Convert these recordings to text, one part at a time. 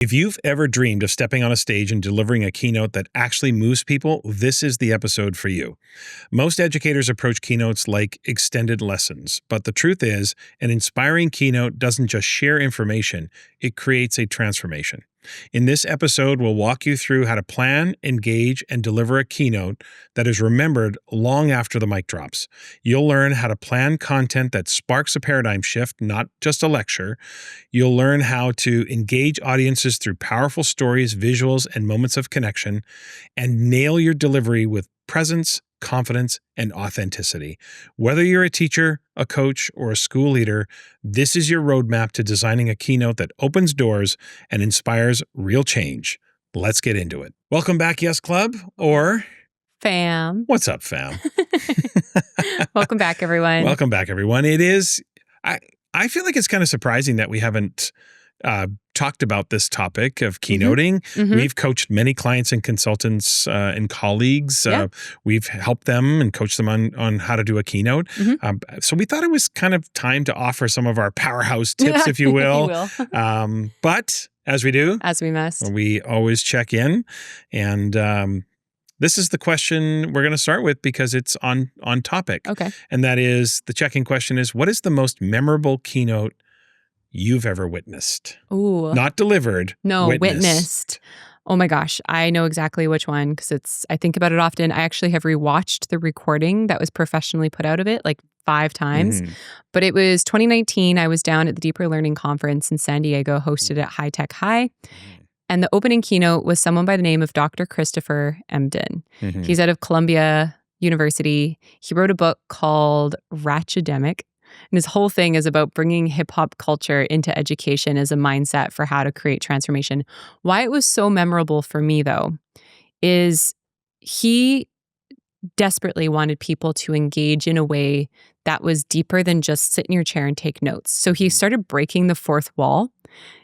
If you've ever dreamed of stepping on a stage and delivering a keynote that actually moves people, this is the episode for you. Most educators approach keynotes like extended lessons, but the truth is, an inspiring keynote doesn't just share information, it creates a transformation. In this episode, we'll walk you through how to plan, engage, and deliver a keynote that is remembered long after the mic drops. You'll learn how to plan content that sparks a paradigm shift, not just a lecture. You'll learn how to engage audiences through powerful stories, visuals, and moments of connection, and nail your delivery with presence, confidence, and authenticity. Whether you're a teacher, a coach, or a school leader, this is your roadmap to designing a keynote that opens doors and inspires real change. Let's get into it. Welcome back, Yes Club, or Fam. What's up, fam? Welcome back, everyone. Welcome back, everyone. It is, I feel like it's kind of surprising that we haven't talked about this topic of keynoting. Mm-hmm. We've coached many clients and consultants and colleagues. We've helped them and coached them on how to do a keynote. So we thought it was kind of time to offer some of our powerhouse tips, if you will. But as we do, as we must, we always check in. And this is the question we're going to start with because it's on topic. Okay. And that is, the check-in question is, what is the most memorable keynote you've ever witnessed? Ooh. Not delivered. No, witnessed. Oh my gosh. I know exactly which one because I think about it often. I actually have rewatched the recording that was professionally put out of it like 5 times. But it was 2019. I was down at the Deeper Learning Conference in San Diego, hosted at High Tech High. And the opening keynote was someone by the name of Dr. Christopher Emdin. He's out of Columbia University. He wrote a book called Ratchademic. And his whole thing is about bringing hip-hop culture into education as a mindset for how to create transformation. Why it was so memorable for me, though, is he desperately wanted people to engage in a way that was deeper than just sit in your chair and take notes. So he started breaking the fourth wall,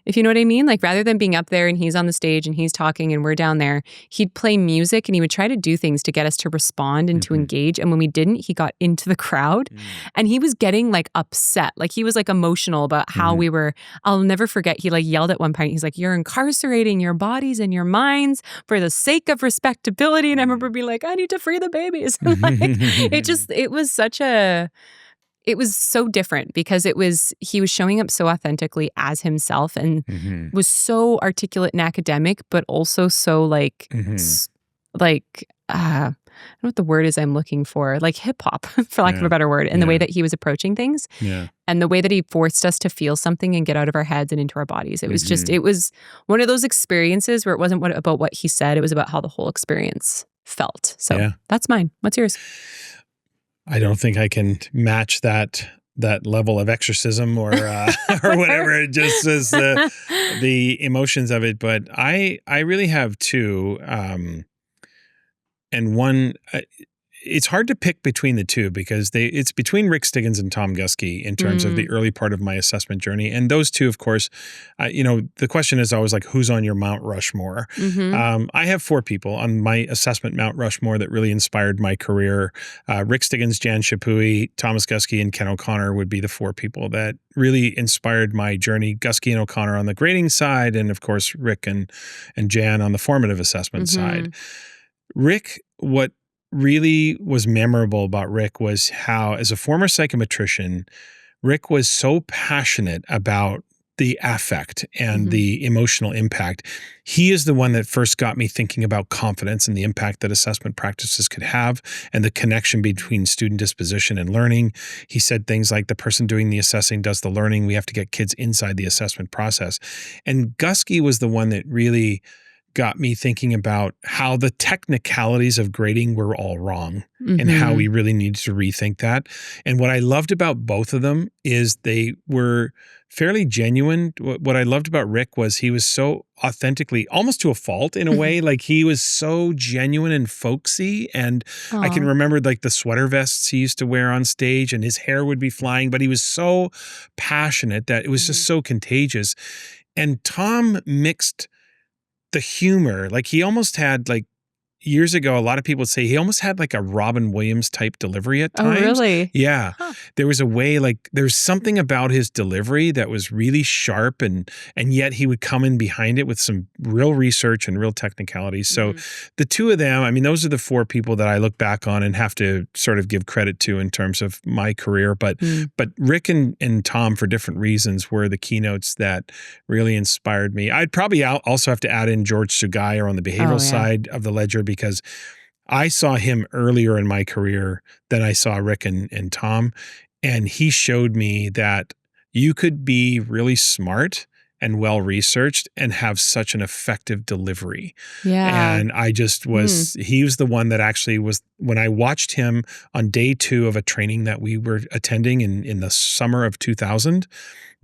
if you know what I mean. Like rather than being up there and he's on the stage and he's talking and we're down there, he'd play music and he would try to do things to get us to respond and to engage. And when we didn't, he got into the crowd and he was getting like upset. Like he was like emotional about how we were. I'll never forget. He like yelled at one point. He's like, "You're incarcerating your bodies and your minds for the sake of respectability." And I remember being like, "I need to free the babies." Like, it was so different because he was showing up so authentically as himself and was so articulate and academic, but also so I don't know what the word is I'm looking for, like hip hop, for lack of a better word, and the way that he was approaching things and the way that he forced us to feel something and get out of our heads and into our bodies. It was just, it was one of those experiences where it wasn't about what he said, it was about how the whole experience felt. So that's mine. What's yours? I don't think I can match that level of exorcism or whatever. It just is the emotions of it. But I really have two, and one. It's hard to pick between the two because it's between Rick Stiggins and Tom Guskey in terms of the early part of my assessment journey. And those two, of course, the question is always like, who's on your Mount Rushmore? I have 4 people on my assessment Mount Rushmore that really inspired my career. Rick Stiggins, Jan Shapui, Thomas Guskey, and Ken O'Connor would be the 4 people that really inspired my journey. Guskey and O'Connor on the grading side, and of course, Rick and Jan on the formative assessment side. Rick, what really was memorable about Rick was how, as a former psychometrician, Rick was so passionate about the affect and the emotional impact. He is the one that first got me thinking about confidence and the impact that assessment practices could have and the connection between student disposition and learning. He said things like, the person doing the assessing does the learning. We have to get kids inside the assessment process. And Guskey was the one that really got me thinking about how the technicalities of grading were all wrong and how we really needed to rethink that. And what I loved about both of them is they were fairly genuine. What I loved about Rick was he was so authentically, almost to a fault in a way, like he was so genuine and folksy. And I can remember like the sweater vests he used to wear on stage and his hair would be flying, but he was so passionate that it was just so contagious. And Tom mixed the humor, like he almost had like years ago, a lot of people would say he almost had like a Robin Williams type delivery at times. Oh, really? Yeah. Huh. There was a way, like there's something about his delivery that was really sharp, and yet he would come in behind it with some real research and real technicality. So the two of them, I mean, those are the four people that I look back on and have to sort of give credit to in terms of my career. But Rick and Tom, for different reasons, were the keynotes that really inspired me. I'd probably also have to add in George Sugair on the behavioral side of the ledger, because I saw him earlier in my career than I saw Rick and Tom. And he showed me that you could be really smart and well-researched and have such an effective delivery. Yeah. And I just was, he was the one that actually was, when I watched him on day 2 of a training that we were attending in the summer of 2000,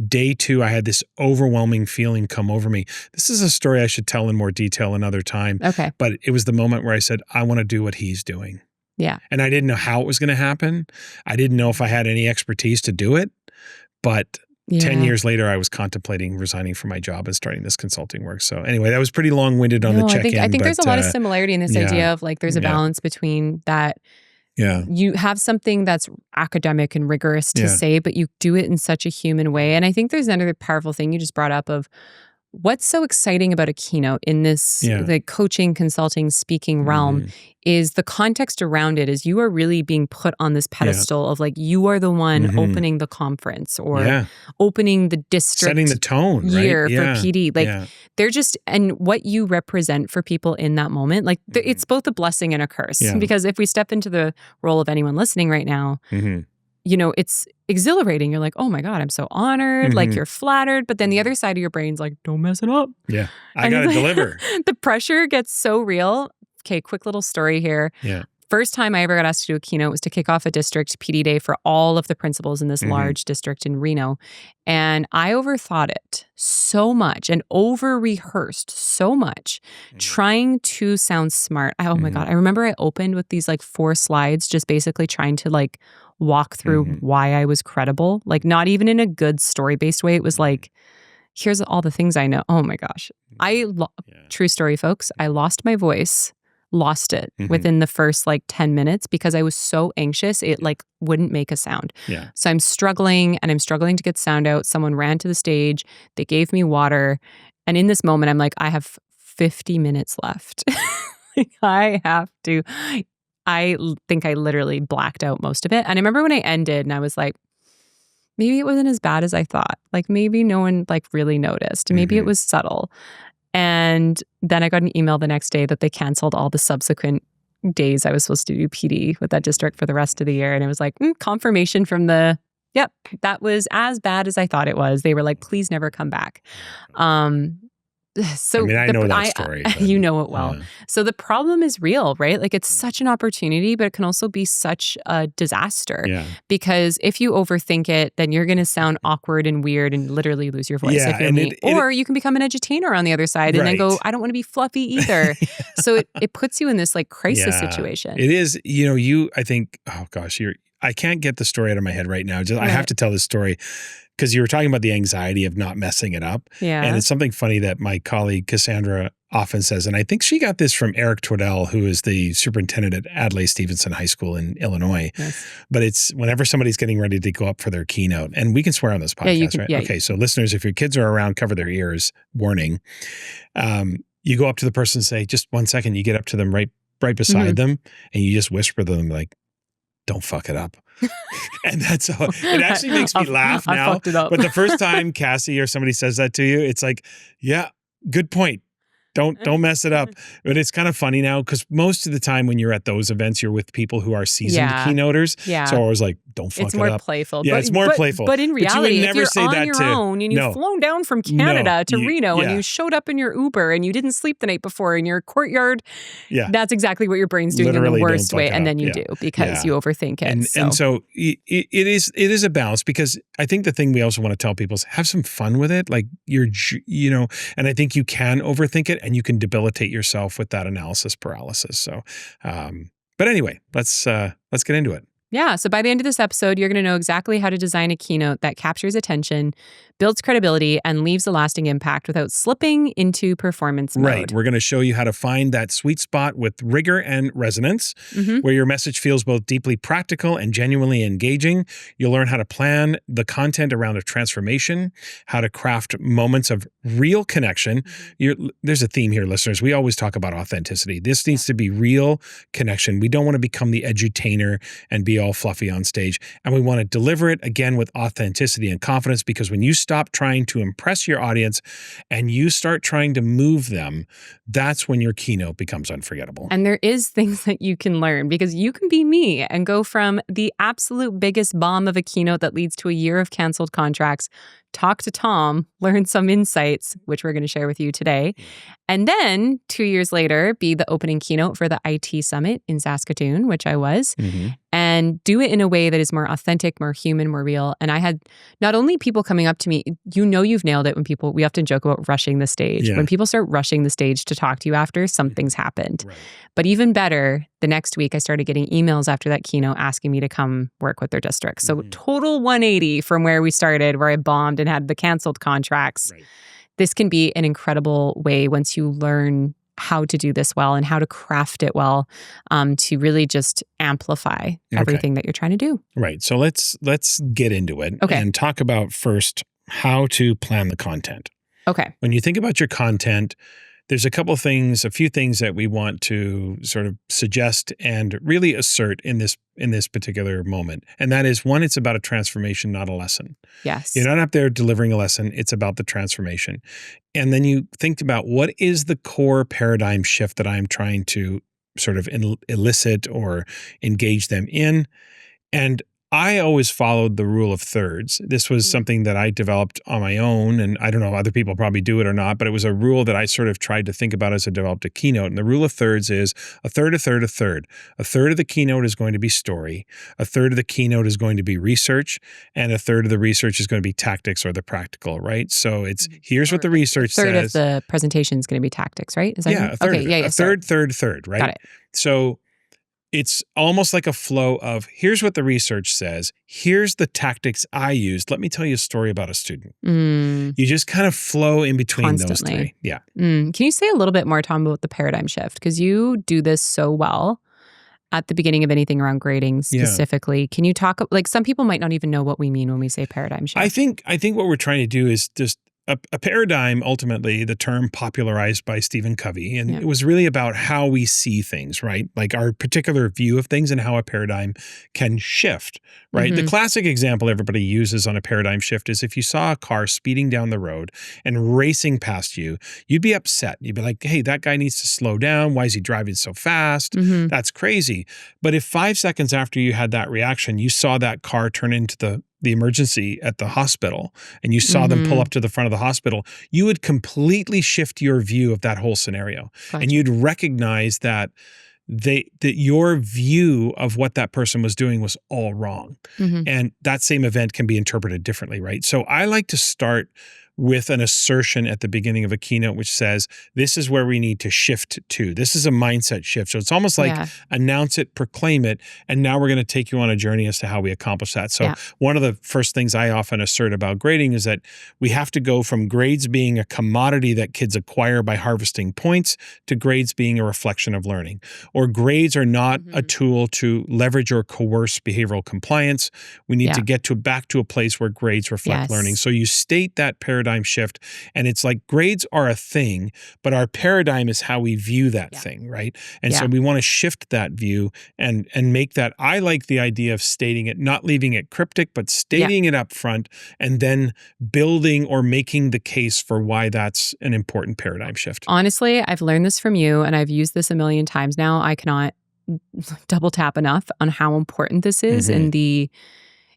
day 2, I had this overwhelming feeling come over me. This is a story I should tell in more detail another time. Okay. But it was the moment where I said, I want to do what he's doing. Yeah. And I didn't know how it was going to happen. I didn't know if I had any expertise to do it. But 10 years later, I was contemplating resigning from my job and starting this consulting work. So anyway, that was pretty long-winded on the check-in. I think there's a lot of similarity in this idea of like there's a balance between that. Yeah. You have something that's academic and rigorous to say, but you do it in such a human way. And I think there's another powerful thing you just brought up of what's so exciting about a keynote in this the coaching, consulting, speaking realm is the context around it is you are really being put on this pedestal of like you are the one opening the conference or opening the district, setting the tone year right? for PD. Like they're just, and what you represent for people in that moment, like it's both a blessing and a curse. Because if we step into the role of anyone listening right now, you know, it's exhilarating. You're like, oh my God, I'm so honored. Like you're flattered. But then the other side of your brain's like, don't mess it up. Yeah. I got to deliver. The pressure gets so real. Okay, quick little story here. Yeah. First time I ever got asked to do a keynote was to kick off a district PD day for all of the principals in this large district in Reno. And I overthought it so much and over-rehearsed so much, trying to sound smart. Oh my God. I remember I opened with these like 4 slides, just basically trying to like walk through why I was credible. Like not even in a good story-based way. It was like, here's all the things I know. Oh my gosh. True story, folks. I lost my voice. Lost it within the first like 10 minutes because I was so anxious it like wouldn't make a sound. So I'm struggling to get sound out. Someone ran to the stage. They gave me water. And in this moment, I'm like, I have 50 minutes left. I think I literally blacked out most of it. And I remember when I ended and I was like, maybe it wasn't as bad as I thought. Like maybe no one like really noticed. Maybe it was subtle. And then I got an email the next day that they canceled all the subsequent days I was supposed to do PD with that district for the rest of the year. And it was like, confirmation from that was as bad as I thought it was. They were like, please never come back. So I mean, I know that story. You know it well. So the problem is real, right? Like it's such an opportunity, but it can also be such a disaster. Because if you overthink it, then you're going to sound awkward and weird and literally lose your voice if you're me. Or you can become an edutainer on the other side and then go, I don't want to be fluffy either. So it puts you in this like crisis situation. It is, you know, I think, oh gosh, I can't get the story out of my head right now. I have to tell this story. Because you were talking about the anxiety of not messing it up. And it's something funny that my colleague Cassandra often says, and I think she got this from Eric Twaddell, who is the superintendent at Adlai Stevenson High School in Illinois. But it's whenever somebody's getting ready to go up for their keynote, and we can swear on this podcast, right? Okay, so listeners, if your kids are around, cover their ears, warning. You go up to the person and say, just 1 second, you get up to them right beside them, and you just whisper to them like, don't fuck it up. And that's all. It actually makes me laugh now. But the first time Cassie or somebody says that to you, it's like, yeah, good point. Don't mess it up. But it's kind of funny now because most of the time when you're at those events, you're with people who are seasoned keynoters. So I was like, don't fuck it up. It's more playful. Yeah, it's more playful. But in reality, you would never if you're say on your own and you've flown down from Canada to Reno and you showed up in your Uber and you didn't sleep the night before in your courtyard, that's exactly what your brain's doing in the worst way. And then you do because you overthink it. And so it is a balance because I think the thing we also want to tell people is have some fun with it. Like and I think you can overthink it and you can debilitate yourself with that analysis paralysis. So, but anyway, let's get into it. Yeah. So by the end of this episode, you're going to know exactly how to design a keynote that captures attention, builds credibility, and leaves a lasting impact without slipping into performance mode. Right. We're going to show you how to find that sweet spot with rigor and resonance, where your message feels both deeply practical and genuinely engaging. You'll learn how to plan the content around a transformation, how to craft moments of real connection. There's a theme here, listeners. We always talk about authenticity. This needs to be real connection. We don't want to become the edutainer and be all fluffy on stage. And we want to deliver it again with authenticity and confidence, because when you stop trying to impress your audience and you start trying to move them, that's when your keynote becomes unforgettable. And there is things that you can learn, because you can be me and go from the absolute biggest bomb of a keynote that leads to a year of canceled contracts, talk to Tom, learn some insights, which we're going to share with you today, and then 2 years later, be the opening keynote for the IT Summit in Saskatoon, which I was, and do it in a way that is more authentic, more human, more real. And I had not only people coming up to me, you've nailed it when we often joke about rushing the stage. Yeah. When people start rushing the stage to talk to you after, something's happened. Right. But even better, the next week I started getting emails after that keynote asking me to come work with their district. So total 180 from where we started, where I bombed and had the canceled contracts. Right. This can be an incredible way, once you learn how to do this well and how to craft it well, to really just amplify everything that you're trying to do. Right. So let's get into it and talk about first how to plan the content. Okay. When you think about your content, there's a few things that we want to sort of suggest and really assert in this particular moment. And that is, one, it's about a transformation, not a lesson. Yes. You're not up there delivering a lesson. It's about the transformation. And then you think about, what is the core paradigm shift that I'm trying to sort of elicit or engage them in? And I always followed the rule of thirds. This was something that I developed on my own, and I don't know, other people probably do it or not, but it was a rule that I sort of tried to think about as I developed a keynote. And the rule of thirds is a third, a third, a third. A third of the keynote is going to be story. A third of the keynote is going to be research. And a third of the research is going to be tactics or the practical, right? So it's, here's what the research says. A third of the presentation is going to be tactics, right? Is that a third. Okay, yeah. A third, right? Got it. So it's almost like a flow of, here's what the research says. Here's the tactics I used. Let me tell you a story about a student. You just kind of flow in between those three. Yeah. Can you say a little bit more, Tom, about the paradigm shift? Because you do this so well at the beginning of anything around grading specifically. Yeah. Can you talk, like, some people might not even know what we mean when we say paradigm shift. I think what we're trying to do is just a paradigm, ultimately, the term popularized by Stephen Covey, and it was really about how we see things, right? Like our particular view of things and how a paradigm can shift, right? The classic example everybody uses on a paradigm shift is if you saw a car speeding down the road and racing past you, you'd be upset. You'd be like, hey, that guy needs to slow down. Why is he driving so fast? That's crazy. But if 5 seconds after you had that reaction, you saw that car turn into the emergency at the hospital and you saw them pull up to the front of the hospital, you would completely shift your view of that whole scenario. Gotcha. And you'd recognize that that your view of what that person was doing was all wrong. And that same event can be interpreted differently, right? So I like to start with an assertion at the beginning of a keynote, which says, this is where we need to shift to. This is a mindset shift. So it's almost like announce it, proclaim it, and now we're going to take you on a journey as to how we accomplish that. So one of the first things I often assert about grading is that we have to go from grades being a commodity that kids acquire by harvesting points to grades being a reflection of learning. Or grades are not a tool to leverage or coerce behavioral compliance. We need to get back to a place where grades reflect learning. So you state that paradigm shift, and it's like grades are a thing, but our paradigm is how we view that thing, right? And so we want to shift that view and make that. I like the idea of stating it, not leaving it cryptic, but stating it up front and then building or making the case for why that's an important paradigm shift. Honestly, I've learned this from you, and I've used this a million times now. I cannot double tap enough on how important this is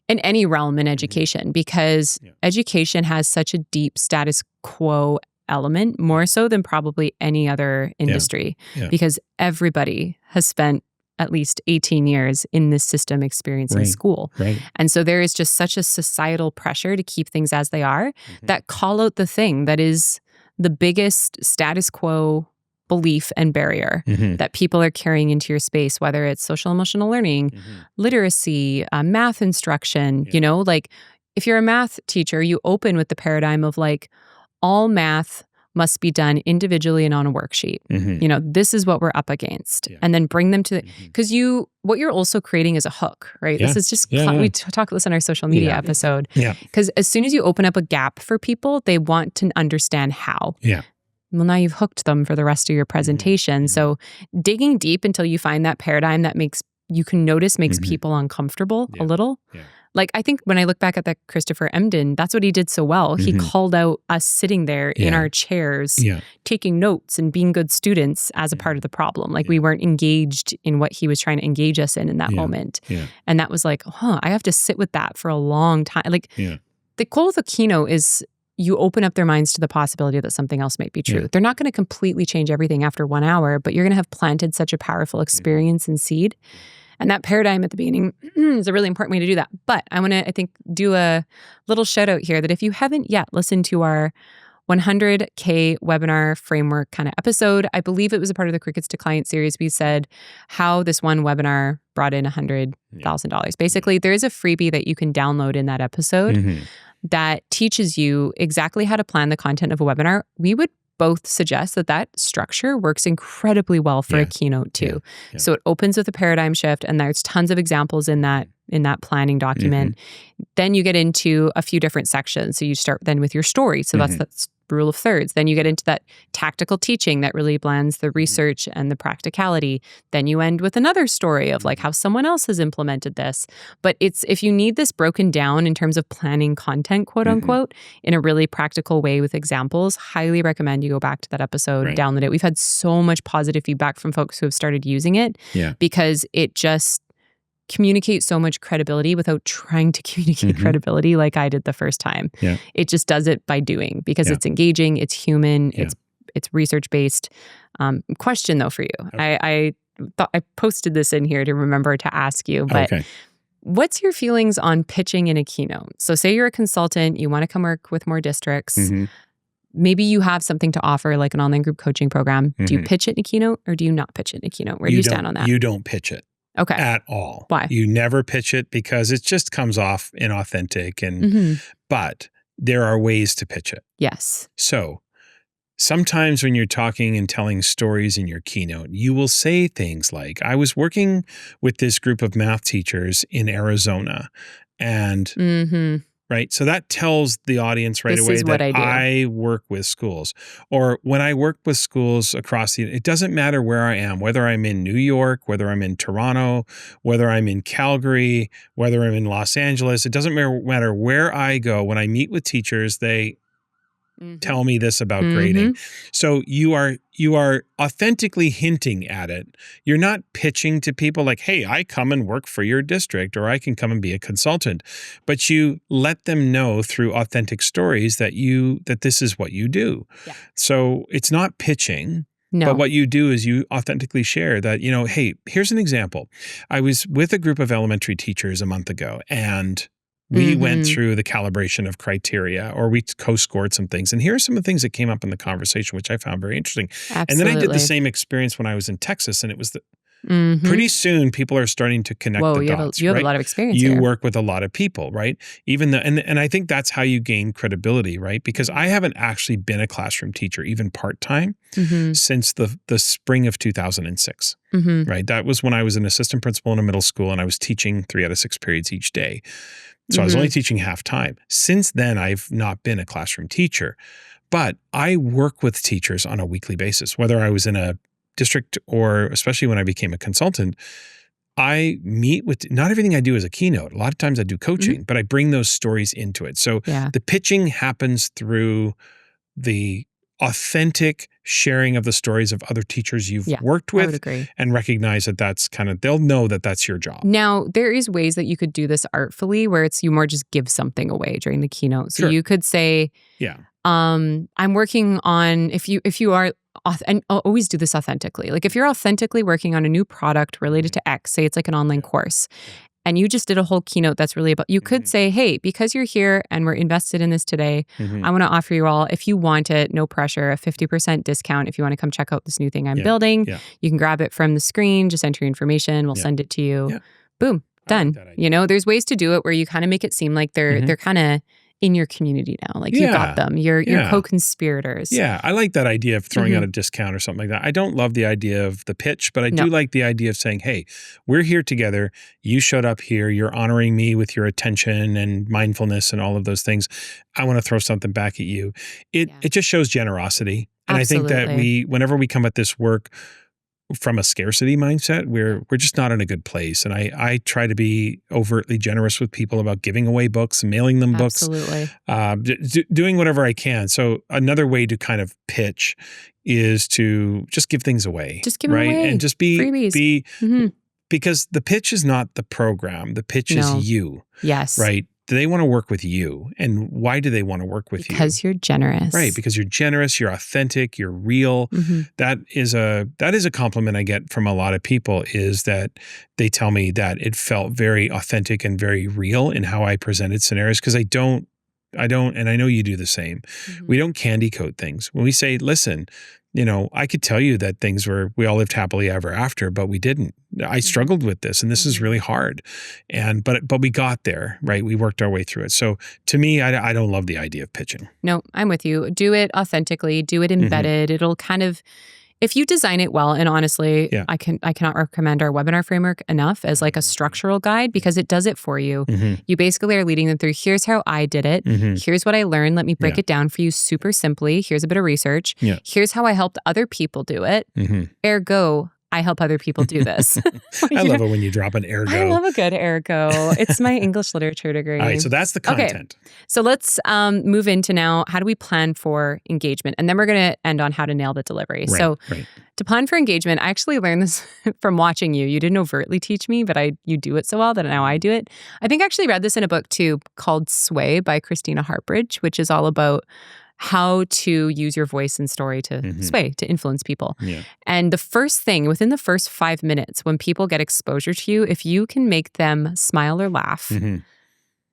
in any realm in education, because education has such a deep status quo element, more so than probably any other industry, because everybody has spent at least 18 years in this system experiencing school. And so there is just such a societal pressure to keep things as they are that call out the thing that is the biggest status quo belief and barrier that people are carrying into your space, whether it's social emotional learning, literacy, math instruction, you know, like if you're a math teacher, you open with the paradigm of like all math must be done individually and on a worksheet. You know, this is what we're up against. And then bring them to, because what you're also creating is a hook, right? This is just, we talk about this on our social media episode. Because as soon as you open up a gap for people, they want to understand how. Well, now you've hooked them for the rest of your presentation. So digging deep until you find that paradigm that makes people uncomfortable a little. Like, I think when I look back at that Christopher Emdin, that's what he did so well. He called out us sitting there in our chairs, taking notes and being good students as a part of the problem. Like we weren't engaged in what he was trying to engage us in that moment. And that was like, I have to sit with that for a long time. Like the goal of the keynote is you open up their minds to the possibility that something else might be true. They're not going to completely change everything after 1 hour, but you're going to have planted such a powerful experience and seed. And that paradigm at the beginning is a really important way to do that. But I want to, I think, do a little shout out here that if you haven't yet listened to our 100K webinar framework kind of episode, I believe it was a part of the Crickets to Client series. We said how this one webinar brought in $100,000. Basically, there is a freebie that you can download in that episode that teaches you exactly how to plan the content of a webinar. We would both suggest that structure works incredibly well for a keynote too. So it opens with a paradigm shift, and there's tons of examples in that planning document. Then you get into a few different sections. So you start then with your story. So that's rule of thirds. Then you get into that tactical teaching that really blends the research and the practicality. Then you end with another story of like how someone else has implemented this. But if you need this broken down in terms of planning content, quote unquote, in a really practical way with examples, highly recommend you go back to that episode, download it. We've had so much positive feedback from folks who have started using it because it just communicate so much credibility without trying to communicate credibility like I did the first time. It just does it by doing because it's engaging, it's human, it's research-based. Question though for you. I thought I posted this in here to remember to ask you, but what's your feelings on pitching in a keynote? So say you're a consultant, you want to come work with more districts. Maybe you have something to offer like an online group coaching program. Do you pitch it in a keynote or do you not pitch it in a keynote? Where do you stand on that? You don't pitch it. At all. Why? You never pitch it because it just comes off inauthentic. And but there are ways to pitch it. Yes. So sometimes when you're talking and telling stories in your keynote, you will say things like, I was working with this group of math teachers in Arizona and right? So that tells the audience right away that I work with schools. Or when I work with schools across it doesn't matter where I am, whether I'm in New York, whether I'm in Toronto, whether I'm in Calgary, whether I'm in Los Angeles. It doesn't matter where I go. When I meet with teachers, they tell me this about grading. So you are authentically hinting at it. You're not pitching to people like, hey, I come and work for your district, or I can come and be a consultant. But you let them know through authentic stories that this is what you do. So it's not pitching. But what you do is you authentically share that, hey, here's an example. I was with a group of elementary teachers a month ago, and we went through the calibration of criteria, or we co-scored some things. And here are some of the things that came up in the conversation, which I found very interesting. And then I did the same experience when I was in Texas, and it was pretty soon people are starting to connect the dots. You have a lot of experience You here. work with a lot of people, right? And I think that's how you gain credibility, right? Because I haven't actually been a classroom teacher, even part-time, since the spring of 2006, right? That was when I was an assistant principal in a middle school, and I was teaching 3 out of 6 periods each day. So I was only teaching half time. Since then, I've not been a classroom teacher, but I work with teachers on a weekly basis, whether I was in a district or especially when I became a consultant. I meet with, not everything I do is a keynote. A lot of times I do coaching, but I bring those stories into it. So the pitching happens through the authentic sharing of the stories of other teachers you've worked with. I would agree. And recognize that that's they'll know that that's your job. Now, there is ways that you could do this artfully where you more just give something away during the keynote. So you could say, I'm working on, if you are, and I'll always do this authentically. Like if you're authentically working on a new product related to X, say it's like an online course, and you just did a whole keynote that's really about, you could say, hey, because you're here and we're invested in this today, I want to offer you all, if you want it, no pressure, a 50% discount if you want to come check out this new thing I'm building. Yeah. You can grab it from the screen, just enter your information, we'll send it to you. Yeah. Boom, done. Like there's ways to do it where you kind of make it seem like they're kind of in your community now. Like you got them. You're co-conspirators. Yeah. I like that idea of throwing out a discount or something like that. I don't love the idea of the pitch, but I do like the idea of saying, hey, we're here together. You showed up here. You're honoring me with your attention and mindfulness and all of those things. I want to throw something back at you. It just shows generosity. And Absolutely. I think that whenever we come at this work from a scarcity mindset, we're just not in a good place. And I try to be overtly generous with people about giving away books, mailing them books, doing whatever I can. So another way to kind of pitch is to just give things away. Just give them away. And just be because the pitch is not the program. The pitch is you. Yes. Right. They want to work with you. And why do they want to work with you? Because you're generous. Right. Because you're generous, you're authentic, you're real. That is a compliment I get from a lot of people, is that they tell me that it felt very authentic and very real in how I presented scenarios. Because I don't, and I know you do the same. We don't candy coat things. When we say, listen, I could tell you that we all lived happily ever after, but we didn't. I struggled with this, and this is really hard. But we got there, right? We worked our way through it. So to me, I don't love the idea of pitching. No, I'm with you. Do it authentically, do it embedded. It'll kind of, if you design it well, and honestly, I cannot recommend our webinar framework enough as like a structural guide, because it does it for you. You basically are leading them through, here's how I did it. Here's what I learned. Let me break it down for you super simply. Here's a bit of research. Here's how I helped other people do it. Ergo, I help other people do this. I love it when you drop an ergo. I love a good ergo. It's my English literature degree. All right, so that's the content. Okay. So let's move into now, how do we plan for engagement? And then we're going to end on how to nail the delivery. So to plan for engagement, I actually learned this from watching you. You didn't overtly teach me, but you do it so well that now I do it. I think I actually read this in a book too called Sway by Christina Hartbridge, which is all about how to use your voice and story to sway, to influence people. And the first thing, within the first 5 minutes, when people get exposure to you, if you can make them smile or laugh,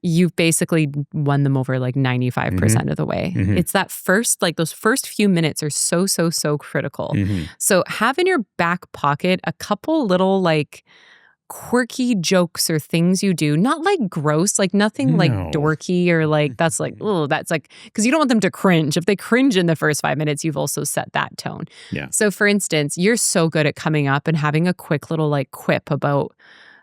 you've basically won them over like 95% of the way. It's that first, like those first few minutes are so critical. So have in your back pocket a couple little like quirky jokes or things you do, not like gross, like nothing like dorky or like that's like, oh, that's like, because you don't want them to cringe. If they cringe in the first 5 minutes, you've also set that tone. So for instance, you're so good at coming up and having a quick little like quip about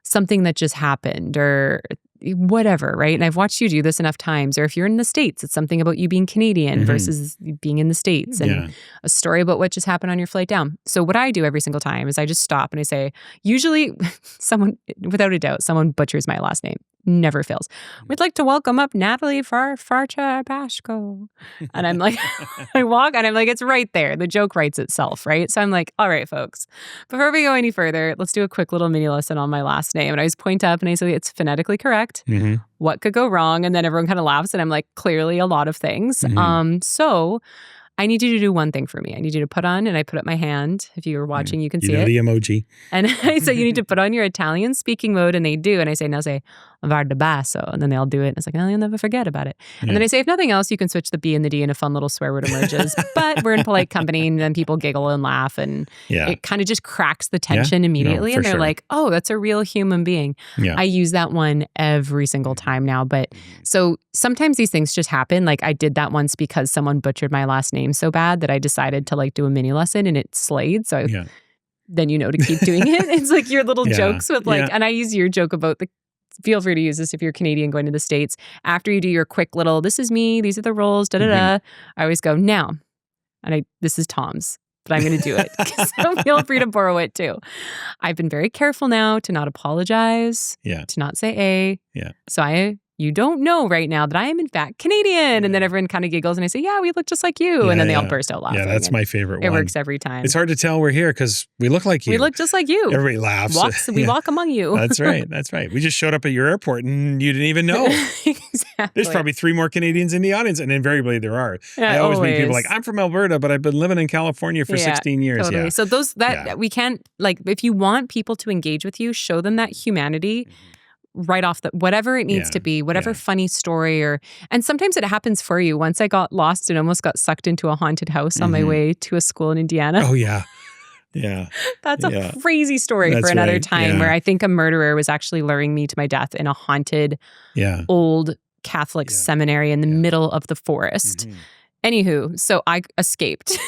something that just happened or whatever, right? And I've watched you do this enough times. Or if you're in the States, it's something about you being Canadian versus being in the States, and a story about what just happened on your flight down. So what I do every single time is I just stop and I say, usually someone, without a doubt, someone butchers my last name. Never fails. We'd like to welcome up Natalie Farcha Bashko. And I'm like, I walk and I'm like, it's right there. The joke writes itself, right? So I'm like, all right, folks, before we go any further, let's do a quick little mini lesson on my last name. And I just point up and I say, it's phonetically correct. What could go wrong? And then everyone kind of laughs and I'm like, clearly a lot of things. So I need you to do one thing for me. I need you to put on, and I put up my hand. If you were watching, you can see it. The emoji. And I say, you need to put on your Italian speaking mode, and they do. And I say, now say, Varda basso. And then they all do it. And it's like, oh, you'll never forget about it. And then I say, if nothing else, you can switch the B and the D and a fun little swear word emerges. But we're in polite company, and then people giggle and laugh. And it kind of just cracks the tension immediately. And they're like, oh, that's a real human being. I use that one every single time now. But so sometimes these things just happen. Like I did that once because someone butchered my last name so bad that I decided to like do a mini lesson, and it slayed. So then you know to keep doing it. It's like your little jokes with like, and I use your joke about feel free to use this if you're Canadian going to the States. After you do your quick little, this is me, these are the roles, I always go, now, and this is Tom's, but I'm going to do it. So feel free to borrow it too. I've been very careful now to not apologize, to not say a. So you don't know right now that I am in fact Canadian. And then everyone kind of giggles and I say, yeah, we look just like you. And then they all burst out laughing. Yeah, that's my favorite one. It works every time. It's hard to tell we're here because we look like you. We look just like you. Everybody laughs. We walk among you. That's right. That's right. We just showed up at your airport and you didn't even know. Exactly. There's probably 3 more Canadians in the audience. And invariably there are. I always meet people like, I'm from Alberta, but I've been living in California for 16 years. Totally. So we can't, like, if you want people to engage with you, show them that humanity. right off the whatever it needs to be, whatever funny story and sometimes it happens for you. Once I got lost and almost got sucked into a haunted house on my way to a school in Indiana. Oh yeah. Yeah. That's a crazy story for another time where I think a murderer was actually luring me to my death in a haunted old Catholic seminary in the middle of the forest. Anywho, so I escaped.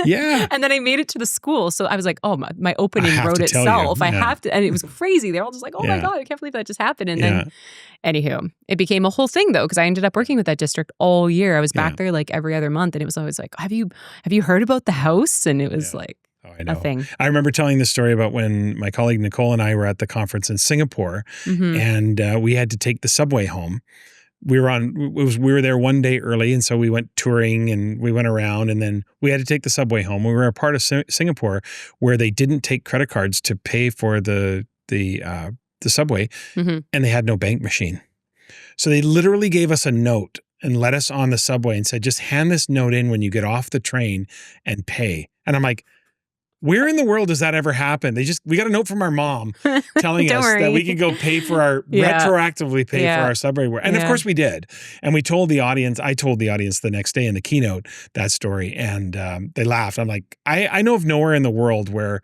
Yeah. And then I made it to the school. So I was like, oh, my opening wrote itself. I have to. And it was crazy. They're all just like, oh my God, I can't believe that just happened. And then, anywho, it became a whole thing though, because I ended up working with that district all year. I was back there like every other month. And it was always like, have you heard about the house? And it was like a thing. I remember telling this story about when my colleague Nicole and I were at the conference in Singapore and we had to take the subway home. We were there one day early, and so we went touring and we went around, and then we had to take the subway home. We were a part of Singapore where they didn't take credit cards to pay for the subway, and they had no bank machine. So they literally gave us a note and let us on the subway and said, just hand this note in when you get off the train and pay. And I'm like, where in the world does that ever happen? We got a note from our mom telling us that we could go pay for retroactively pay for our subway. And of course we did. And I told the audience the next day in the keynote that story, and they laughed. I'm like, I know of nowhere in the world where,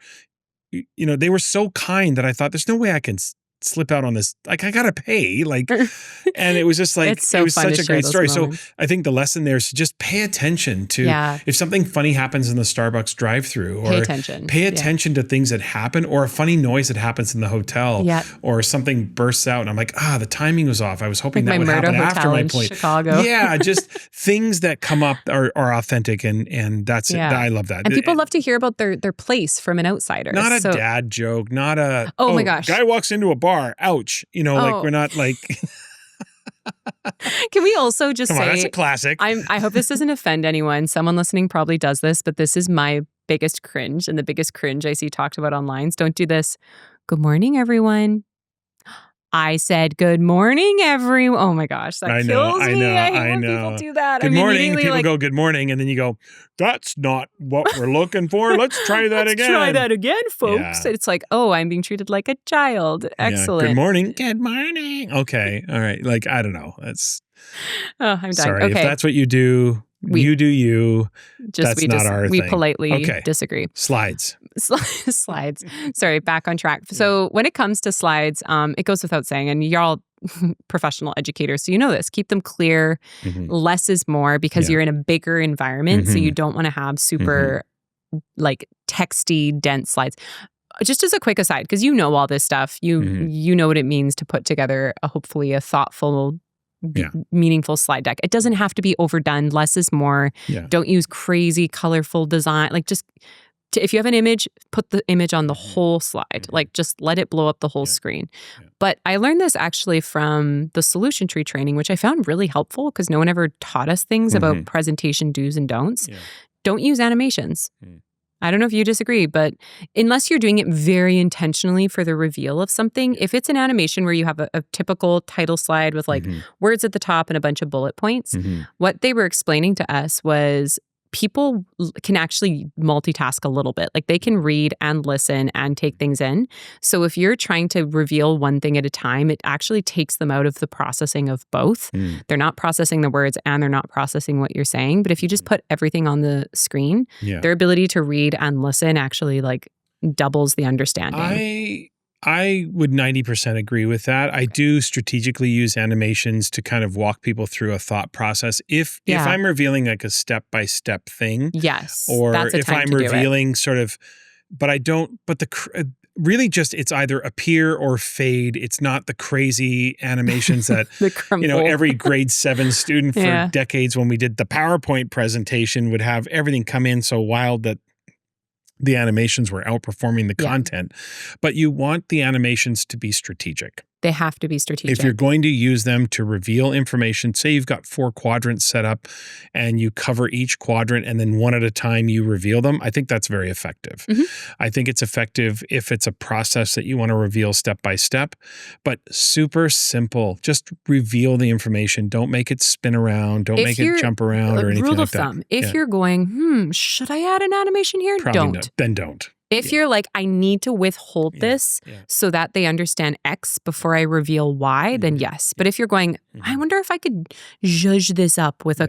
they were so kind that I thought there's no way I can slip out on this. Like, I got to pay. Like, and it was just like, it was such a great story. Moments. So I think the lesson there is to just pay attention to if something funny happens in the Starbucks drive-thru, or pay attention to things that happen, or a funny noise that happens in the hotel, or something bursts out. And I'm like, the timing was off. I was hoping that would happen after my point. Chicago. Yeah. Just things that come up are authentic. And that's it. I love that. And people love to hear about their place from an outsider. Not a dad joke, not a, oh my gosh, guy walks into a bar. Ouch. Like we're not like. Can we also just say, that's a classic. I hope this doesn't offend anyone. Someone listening probably does this, but this is my biggest cringe, and the biggest cringe I see talked about online. Don't do this. Good morning, everyone. I said, good morning, everyone. Oh my gosh, that kills me. I hate when people do that. Good morning. People go, good morning. And then you go, that's not what we're looking for. Let's try that again. Try that again, folks. Yeah. It's like, I'm being treated like a child. Excellent. Good morning. Good morning. Okay. All right. Like, I don't know. I'm done. Sorry. Okay. If that's what you do, you do you. That's not our thing. We politely disagree. Slides. Slides. Sorry, back on track. So when it comes to slides, it goes without saying, and you're all professional educators, so you know this. Keep them clear. Less is more, because you're in a bigger environment, so you don't want to have super like texty, dense slides. Just as a quick aside, because you know all this stuff, you know what it means to put together hopefully a thoughtful, meaningful slide deck. It doesn't have to be overdone. Less is more. Don't use crazy, colorful design. Like, just if you have an image, put the image on the whole slide. Like, just let it blow up the whole screen. But I learned this actually from the solution tree training, which I found really helpful, because no one ever taught us things about presentation do's and don'ts. Don't use animations. I don't know if you disagree, but unless you're doing it very intentionally for the reveal of something, if it's an animation where you have a typical title slide with like words at the top and a bunch of bullet points, what they were explaining to us was people can actually multitask a little bit. Like, they can read and listen and take things in. So if you're trying to reveal one thing at a time, it actually takes them out of the processing of both. They're not processing the words and they're not processing what you're saying. But if you just put everything on the screen, their ability to read and listen actually like doubles the understanding. I would 90% agree with that. I do strategically use animations to kind of walk people through a thought process. If I'm revealing like a step-by-step thing. Or if I'm revealing sort of, but I don't, but really just, it's either appear or fade. It's not the crazy animations that, every grade 7 student for decades when we did the PowerPoint presentation would have everything come in so wild that the animations were outperforming the content. But you want the animations to be strategic. They have to be strategic. If you're going to use them to reveal information, say you've got 4 quadrants set up and you cover each quadrant and then one at a time you reveal them, I think that's very effective. I think it's effective if it's a process that you want to reveal step by step, but super simple. Just reveal the information. Don't make it spin around. Don't make it jump around or anything like that. Rule of thumb, if you're going, should I add an animation here? Probably don't. Then don't. If you're like, I need to withhold this so that they understand X before I reveal Y, then yes. But if you're going, I wonder if I could zhuzh this up with a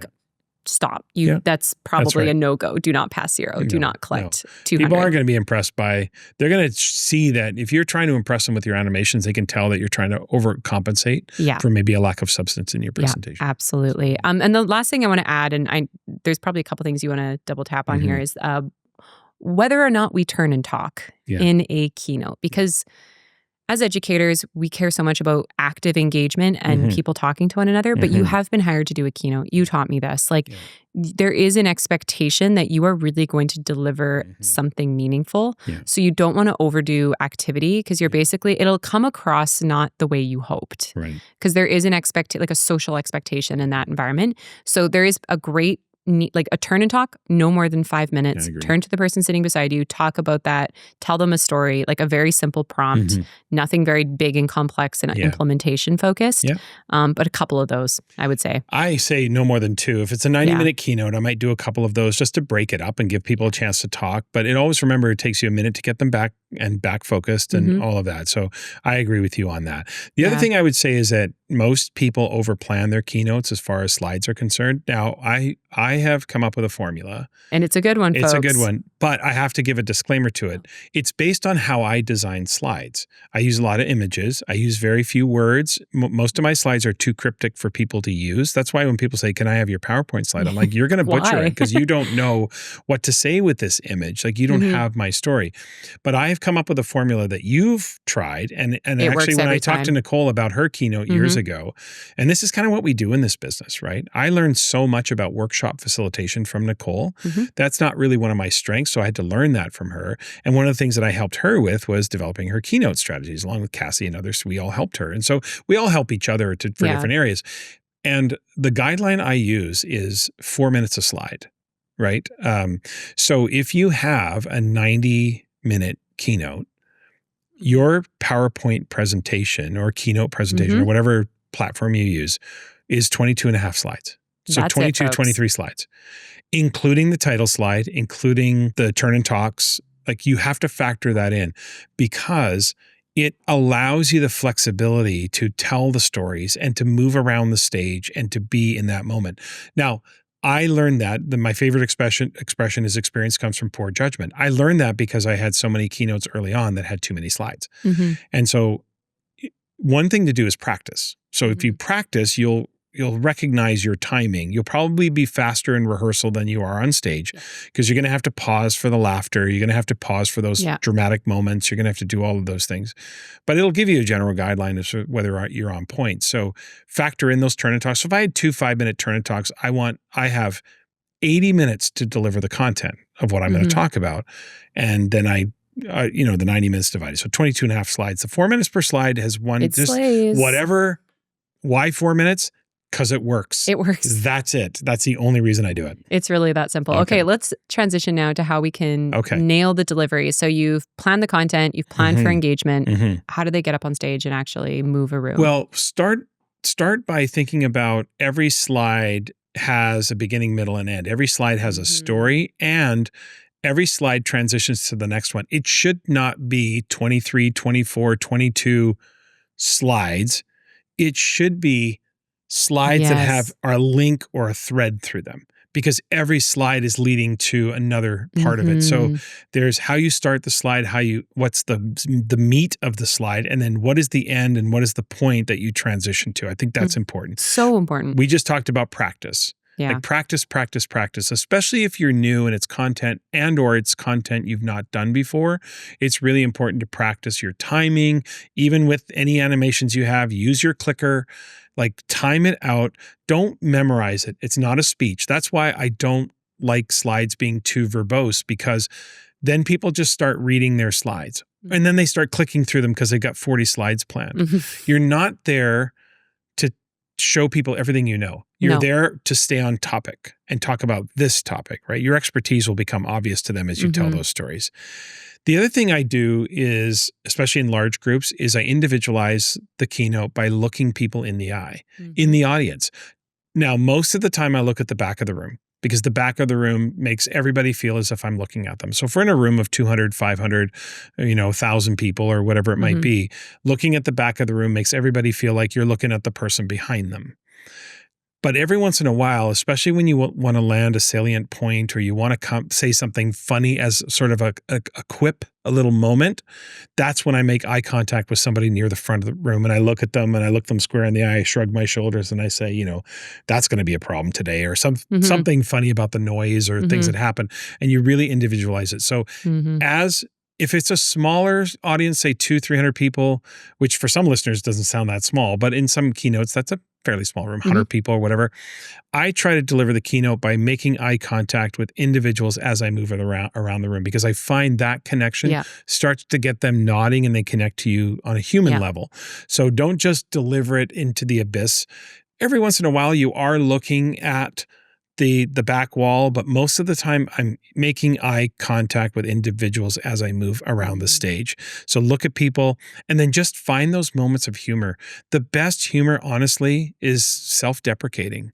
stop. That's probably a no-go. Do not pass 0. Do not collect 200. People aren't going to be impressed by, they're going to see that if you're trying to impress them with your animations, they can tell that you're trying to overcompensate for maybe a lack of substance in your presentation. Yeah, absolutely. And the last thing I want to add, and there's probably a couple things you want to double tap on here, is whether or not we turn and talk in a keynote. Because as educators, we care so much about active engagement and people talking to one another, but you have been hired to do a keynote. You taught me this. Like, there is an expectation that you are really going to deliver something meaningful. So you don't want to overdo activity because you're basically, it'll come across not the way you hoped. Right. Because there is like a social expectation in that environment. So there is a great like a turn and talk, no more than 5 minutes. Turn to the person sitting beside you, talk about that, tell them a story, like a very simple prompt, nothing very big and complex and implementation focused. But a couple of those, I would say. I say no more than 2. If it's a 90-minute keynote, I might do a couple of those just to break it up and give people a chance to talk. But always remember, it takes you a minute to get them back focused and all of that. So I agree with you on that. The other thing I would say is that most people overplan their keynotes as far as slides are concerned. Now, I have come up with a formula. And it's a good one, folks. It's a good one, but I have to give a disclaimer to it. It's based on how I design slides. I use a lot of images. I use very few words. Most of my slides are too cryptic for people to use. That's why when people say, can I have your PowerPoint slide? I'm like, you're going to butcher it because you don't know what to say with this image. Like, you don't have my story. But I've come up with a formula that you've tried. And actually, when I talked to Nicole about her keynote years ago, and this is kind of what we do in this business, right? I learned so much about workshop facilitation from Nicole. That's not really one of my strengths, so I had to learn that from her. And one of the things that I helped her with was developing her keynote strategies, along with Cassie and others. We all helped her. And so we all help each other for different areas. And the guideline I use is 4 minutes a slide, right? So if you have a 90-minute keynote, your PowerPoint presentation or keynote presentation or whatever platform you use is 22 and a half slides. So 22, 23 slides, including the title slide, including the turn and talks. Like, you have to factor that in because it allows you the flexibility to tell the stories and to move around the stage and to be in that moment. Now, I learned that my favorite expression is experience comes from poor judgment. I learned that because I had so many keynotes early on that had too many slides. And so one thing to do is practice. So if you practice, you'll recognize your timing. You'll probably be faster in rehearsal than you are on stage because you're going to have to pause for the laughter. You're going to have to pause for those dramatic moments. You're going to have to do all of those things. But it'll give you a general guideline as to whether you're on point. So factor in those turn and talks. So if I had 2 5-minute turn and talks, I have 80 minutes to deliver the content of what I'm going to talk about. And then the 90 minutes divided. So 22 and a half slides. The 4 minutes per slide has one, whatever. Why 4 minutes? Because it works. It works. That's it. That's the only reason I do it. It's really that simple. Okay, let's transition now to how we can nail the delivery. So you've planned the content, you've planned for engagement. How do they get up on stage and actually move a room? Well, start by thinking about every slide has a beginning, middle, and end. Every slide has a story, and every slide transitions to the next one. It should not be 23, 24, 22 slides. It should be slides that have a link or a thread through them, because every slide is leading to another part of it. So there's how you start the slide, what's the meat of the slide, and then what is the end and what is the point that you transition to. I think that's important. So important. We just talked about practice. Like practice, practice, practice, especially if you're new and it's content or it's content you've not done before. It's really important to practice your timing. Even with any animations you have, use your clicker, like time it out. Don't memorize it. It's not a speech. That's why I don't like slides being too verbose, because then people just start reading their slides and then they start clicking through them because they got 40 slides planned. You're not there to show people everything you know. You're there to stay on topic and talk about this topic, right? Your expertise will become obvious to them as you tell those stories. The other thing I do is, especially in large groups, is I individualize the keynote by looking people in the eye, in the audience. Now, most of the time I look at the back of the room. because the back of the room makes everybody feel as if I'm looking at them. So if we're in a room of 200, 500, 1,000 people or whatever it might be, looking at the back of the room makes everybody feel like you're looking at the person behind them. But every once in a while, especially when you want to land a salient point or you want to say something funny as sort of a quip, a little moment, that's when I make eye contact with somebody near the front of the room and I look at them and I look them square in the eye, I shrug my shoulders and I say, that's going to be a problem today, or something funny about the noise or things that happen, and you really individualize it. So if it's a smaller audience, say 200-300 people, which for some listeners doesn't sound that small, but in some keynotes, that's a fairly small room, 100 people or whatever. I try to deliver the keynote by making eye contact with individuals as I move it around the room, because I find that connection starts to get them nodding and they connect to you on a human level. So don't just deliver it into the abyss. Every once in a while, you are looking at the back wall, but most of the time I'm making eye contact with individuals as I move around the stage. So look at people and then just find those moments of humor. The best humor, honestly, is self-deprecating.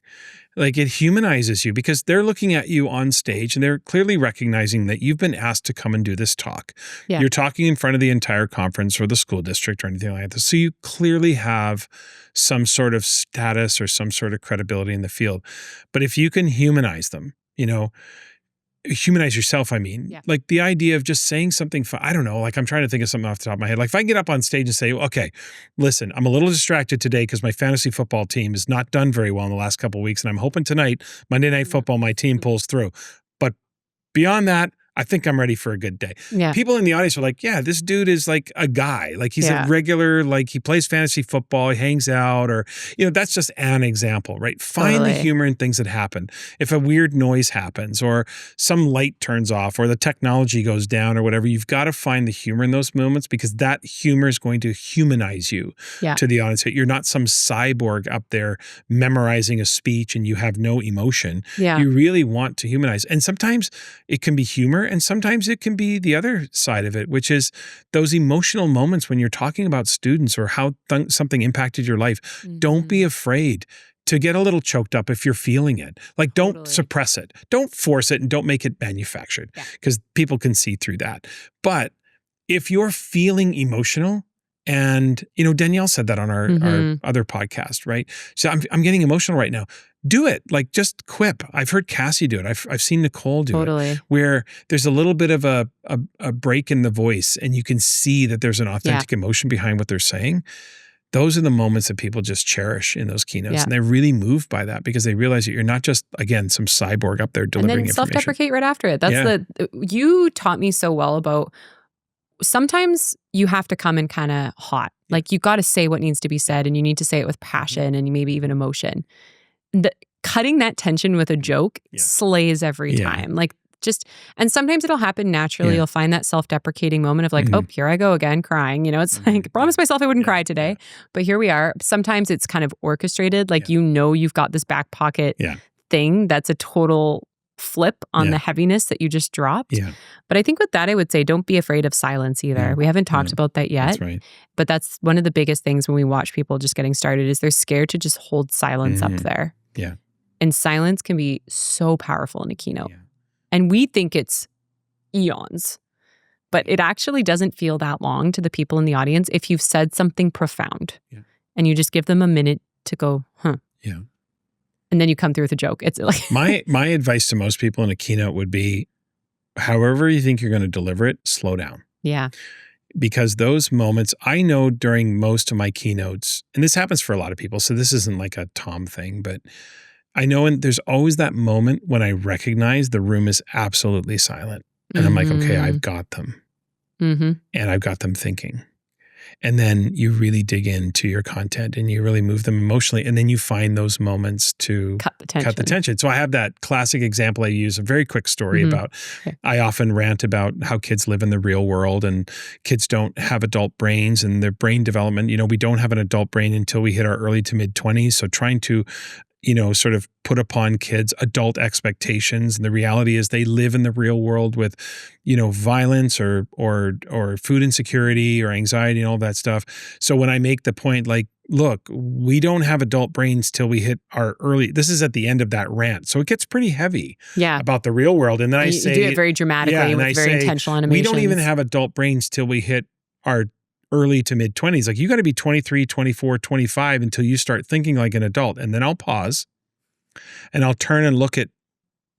Like, it humanizes you because they're looking at you on stage and they're clearly recognizing that you've been asked to come and do this talk. Yeah. You're talking in front of the entire conference or the school district or anything like that. So you clearly have some sort of status or some sort of credibility in the field. But if you can humanize them, humanize yourself, like the idea of just saying something fun. I don't know, like I'm trying to think of something off the top of my head. Like if I can get up on stage and say, okay, listen, I'm a little distracted today because my fantasy football team has not done very well in the last couple of weeks. And I'm hoping tonight, Monday Night Football, my team pulls through. But beyond that, I think I'm ready for a good day. Yeah. People in the audience are like, yeah, this dude is like a guy. Like he's a regular, like he plays fantasy football, he hangs out, or, that's just an example, right? Find the humor in things that happen. If a weird noise happens or some light turns off or the technology goes down or whatever, you've got to find the humor in those moments, because that humor is going to humanize you to the audience. You're not some cyborg up there memorizing a speech and you have no emotion. Yeah. You really want to humanize. And sometimes it can be humor, and sometimes it can be the other side of it, which is those emotional moments when you're talking about students or how something impacted your life. Don't be afraid to get a little choked up if you're feeling it. Like, don't suppress it. Don't force it, and don't make it manufactured, because people can see through that. But if you're feeling emotional, and, Danielle said that on our other podcast, right? So I'm getting emotional right now. Do it. Like, just quip. I've heard Cassie do it. I've seen Nicole do it, where there's a little bit of a break in the voice and you can see that there's an authentic emotion behind what they're saying. Those are the moments that people just cherish in those keynotes. And they're really moved by that because they realize that you're not just, again, some cyborg up there delivering information. And then self-deprecate right after it. You taught me so well about, sometimes you have to come in kind of hot. Like, you got to say what needs to be said, and you need to say it with passion and maybe even emotion. Cutting that tension with a joke slays every time. Like, and sometimes it'll happen naturally. You'll find that self-deprecating moment of like, oh, here I go again crying. It's like, promised myself I wouldn't cry today, but here we are. Sometimes it's kind of orchestrated. Like, you've got this back pocket thing that's a total flip on the heaviness that you just dropped. Yeah. But I think with that, I would say don't be afraid of silence either. We haven't talked about that yet. That's right. But that's one of the biggest things when we watch people just getting started is they're scared to just hold silence up there. Yeah. And silence can be so powerful in a keynote. Yeah. And we think it's eons, but it actually doesn't feel that long to the people in the audience if you've said something profound and you just give them a minute to go, huh. Yeah. And then you come through with a joke. It's like my advice to most people in a keynote would be, however you think you're going to deliver it, slow down. Yeah. Because those moments, I know during most of my keynotes, and this happens for a lot of people, so this isn't like a Tom thing, but I know there's always that moment when I recognize the room is absolutely silent. And I'm like, okay, I've got them. And I've got them thinking. And then you really dig into your content and you really move them emotionally. And then you find those moments to cut the tension. So I have that classic example I use, a very quick story about, I often rant about how kids live in the real world and kids don't have adult brains and their brain development. We don't have an adult brain until we hit our early to mid 20s. So trying to sort of put upon kids adult expectations. And the reality is they live in the real world with, violence or food insecurity or anxiety and all that stuff. So when I make the point, like, look, we don't have adult brains till we hit our early, this is at the end of that rant. So it gets pretty heavy about the real world. And then I say, you do it very dramatically with very intentional animations. We don't even have adult brains till we hit our early to mid 20s. Like you got to be 23, 24, 25 until you start thinking like an adult. And then I'll pause and I'll turn and look at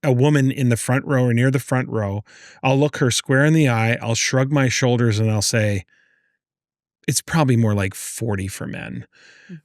a woman in the front row or near the front row. I'll look her square in the eye. I'll shrug my shoulders and I'll say, it's probably more like 40 for men,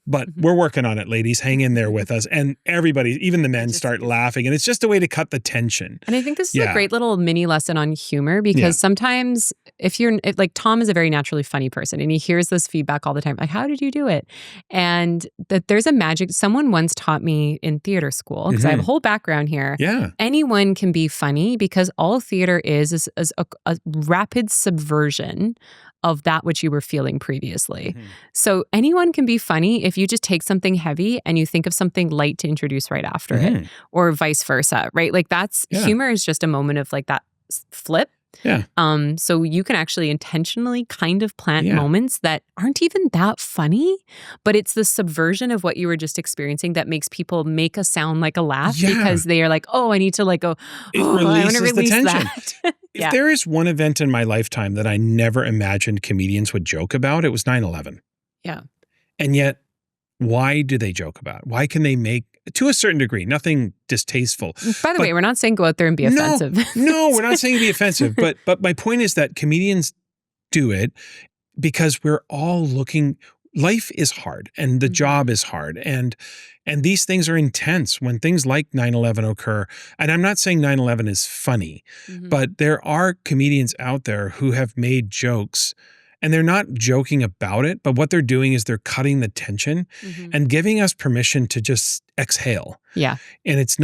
but we're working on it, ladies. Hang in there with us. And everybody, even the men, start laughing. And it's just a way to cut the tension. And I think this is a great little mini lesson on humor, because sometimes if like Tom is a very naturally funny person and he hears this feedback all the time, like, how did you do it? And that there's a magic. Someone once taught me in theater school, because I have a whole background here. Yeah. Anyone can be funny, because all theater is a rapid subversion of that which you were feeling previously. So anyone can be funny if you just take something heavy and you think of something light to introduce right after it, or vice versa, right? Like that's, humor is just a moment of like that flip. Yeah. So you can actually intentionally kind of plant moments that aren't even that funny, but it's the subversion of what you were just experiencing that makes people make a sound like a laugh, because they are like, oh, I need to like go, I want to release that. If there is one event in my lifetime that I never imagined comedians would joke about, it was 9/11. Yeah. And yet, why do they joke about it? Why can they make, to a certain degree, nothing distasteful. By the way, we're not saying go out there and be offensive. No, we're not saying be offensive. But my point is that comedians do it because we're all looking, life is hard and the job is hard. And these things are intense when things like 9/11 occur. And I'm not saying 9/11 is funny, but there are comedians out there who have made jokes. And they're not joking about it, but what they're doing is they're cutting the tension and giving us permission to just exhale. Yeah. And it's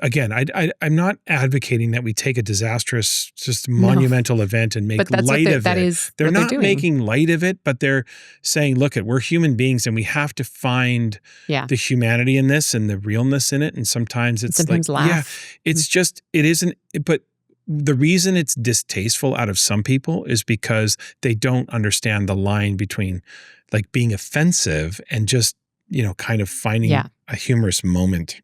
again, I'm not advocating that we take a disastrous, just monumental event and make light of it. They're not making light of it, but they're saying, look, we're human beings and we have to find the humanity in this and the realness in it. And sometimes it's laugh. It's just, it isn't, but the reason it's distasteful out of some people is because they don't understand the line between like being offensive and just, kind of finding a humorous moment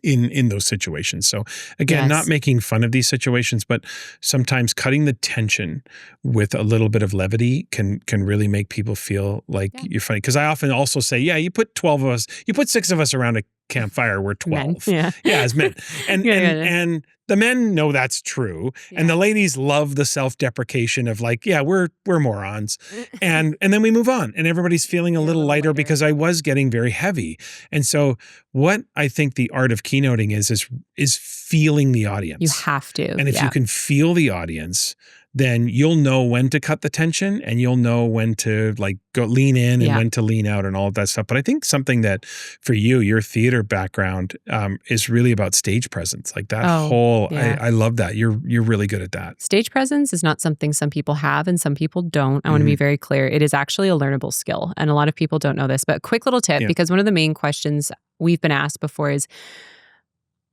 in those situations. So again, not making fun of these situations, but sometimes cutting the tension with a little bit of levity can really make people feel like you're funny. Because I often also say, you put 12 of us, you put 6 of us around a campfire, we're 12. Men. As men. And the men know that's true. And the ladies love the self-deprecation of like, we're morons. And then we move on and everybody's feeling a little lighter because I was getting very heavy. And so what I think the art of keynoting is feeling the audience. You have to. And if you can feel the audience, then you'll know when to cut the tension and you'll know when to like go lean in and when to lean out and all of that stuff. But I think something that for you, your theater background is really about stage presence. Like that whole, I love that. You're really good at that. Stage presence is not something some people have and some people don't. I want to be very clear. It is actually a learnable skill. And a lot of people don't know this, but quick little tip, because one of the main questions we've been asked before is,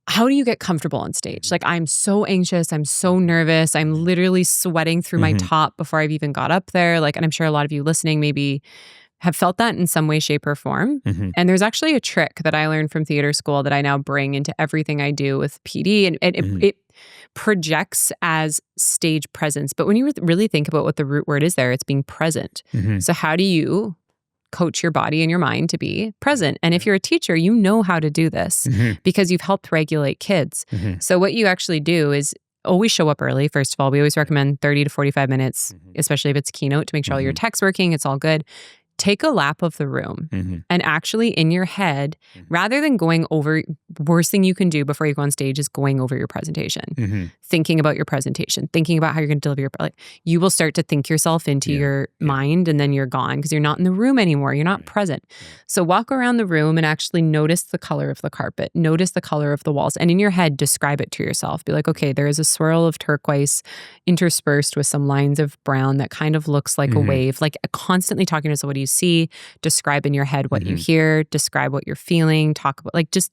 how do you get comfortable on stage? Like, I'm so anxious. I'm so nervous. I'm literally sweating through my top before I've even got up there. Like, and I'm sure a lot of you listening maybe have felt that in some way, shape, or form. And there's actually a trick that I learned from theater school that I now bring into everything I do with PD. And it projects as stage presence. But when you really think about what the root word is there, it's being present. So how do you coach your body and your mind to be present? And if you're a teacher, you know how to do this because you've helped regulate kids. So what you actually do is always show up early. First of all, we always recommend 30 to 45 minutes, especially if it's keynote, to make sure all your tech's working, it's all good. Take a lap of the room and actually in your head, rather than going over, worst thing you can do before you go on stage is going over your presentation, thinking about your presentation, thinking about how you're going to deliver your, you will start to think yourself into your mind and then you're gone because you're not in the room anymore. You're not present. So walk around the room and actually notice the color of the carpet, notice the color of the walls, and in your head, describe it to yourself. Be like, okay, there is a swirl of turquoise interspersed with some lines of brown that kind of looks like a wave, like constantly talking to yourself. What do you see? Describe in your head what you hear, describe what you're feeling, talk about, like just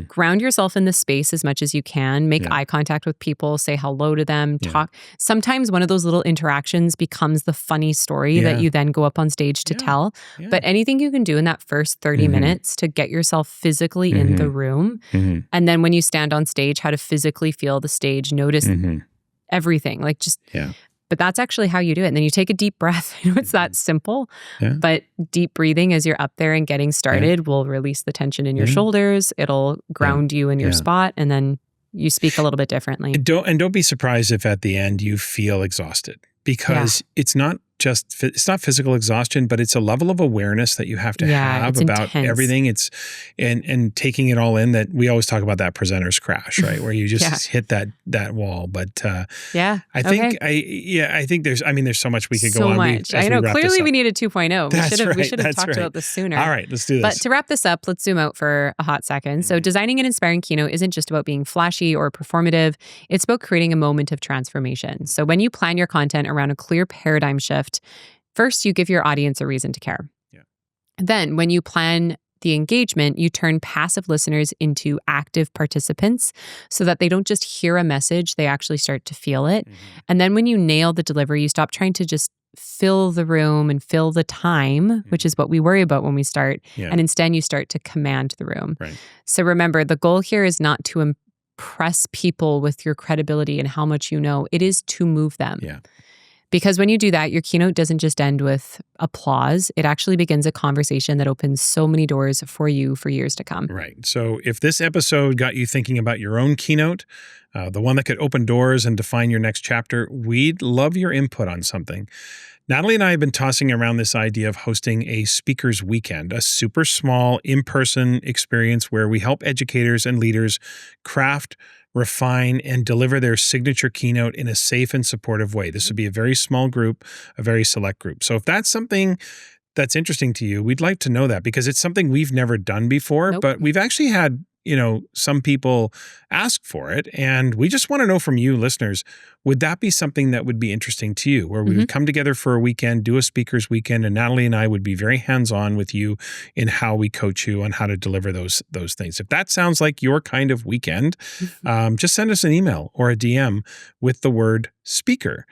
Ground yourself in the space as much as you can. Make Yeah. eye contact with people. Say hello to them. Yeah. Talk. Sometimes one of those little interactions becomes the funny story that you then go up on stage to tell. Yeah. But anything you can do in that first 30 minutes to get yourself physically in the room. And then when you stand on stage, how to physically feel the stage, notice everything. Like just, but that's actually how you do it. And then you take a deep breath. I know it's that simple, but deep breathing as you're up there and getting started will release the tension in your shoulders. It'll ground you in your spot. And then you speak a little bit differently. And don't be surprised if at the end you feel exhausted, because it's not physical exhaustion, but it's a level of awareness that you have to have about intense. everything. It's and taking it all in. That we always talk about that presenter's crash, right? Where you just hit that wall. But I think there's so much we could go on. I know. Clearly we needed 2.0. We should have talked about this sooner. All right, let's do this. But to wrap this up, let's zoom out for a hot second. So designing an inspiring keynote isn't just about being flashy or performative. It's about creating a moment of transformation. So when you plan your content around a clear paradigm shift, first, you give your audience a reason to care. Yeah. Then, when you plan the engagement, you turn passive listeners into active participants so that they don't just hear a message, they actually start to feel it. And then when you nail the delivery, you stop trying to just fill the room and fill the time, which is what we worry about when we start. And instead, you start to command the room. Right. So remember, the goal here is not to impress people with your credibility and how much you know. It is to move them. Yeah. Because when you do that, your keynote doesn't just end with applause. It actually begins a conversation that opens so many doors for you for years to come. Right. So if this episode got you thinking about your own keynote, the one that could open doors and define your next chapter, we'd love your input on something. Natalie and I have been tossing around this idea of hosting a speakers weekend, a super small in-person experience where we help educators and leaders craft, refine, and deliver their signature keynote in a safe and supportive way. This would be a very small group, a very select group. So if that's something that's interesting to you, we'd like to know that, because it's something we've never done before, but we've actually had some people ask for it. And we just want to know from you listeners, would that be something that would be interesting to you, where we would come together for a weekend, do a speakers weekend, and Natalie and I would be very hands-on with you in how we coach you on how to deliver those things. If that sounds like your kind of weekend, just send us an email or a DM with the word speaker.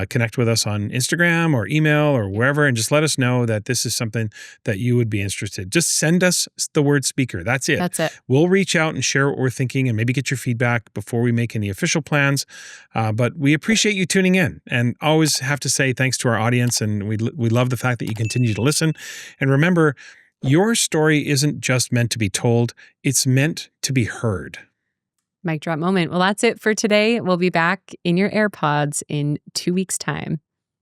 Connect with us on Instagram or email or wherever, and just let us know that this is something that you would be interested. Just send us the word speaker. That's it. That's it. We'll reach out and share what we're thinking and maybe get your feedback before we make any official plans. But we appreciate you tuning in, and always have to say thanks to our audience. And we love the fact that you continue to listen. And remember, your story isn't just meant to be told, it's meant to be heard. Mic drop moment. Well, that's it for today. We'll be back in your AirPods in 2 weeks' time.